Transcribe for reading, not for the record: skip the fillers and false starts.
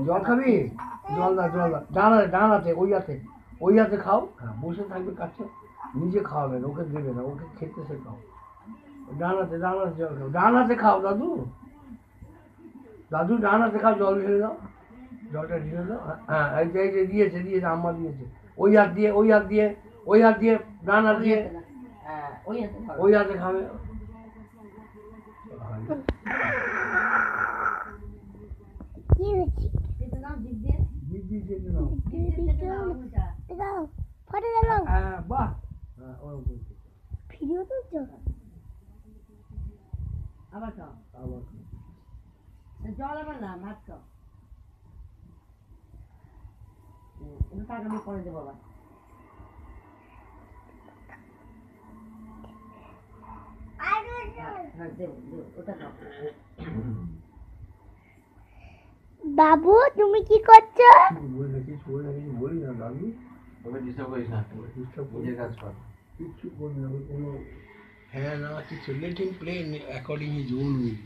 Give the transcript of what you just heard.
জল খাবি? জল দা ডান হাতে ওই হাতে খাও। হ্যাঁ, বসে থাকবে কাছে, নিজে খাওয়াবে না, ওকে দেবে না, ওকে খেতে শেখাও। ডান হাতে জল খাও, ডান হাতে খাও দাদু। ডান হাতে খাও, জল ঢেলে দাও, জলটা ঢেলে দাও। হ্যাঁ, এই যে দিয়েছে আম্মা দিয়েছে। ওই হাত দিয়ে ডান হাত দিয়ে ওই হাতে খাবে। জল আবার না, ভাত খাও। টাকা আমি পরে দেবো আবার। বাবু তুমি কি করছো? বলি না দাদু, তবে ডিস্টার্ব করিস না, নিজের কাজ কর। কিচ্ছু করি না, কোনো হ্যাঁ না কিছু। Let him play according his own will.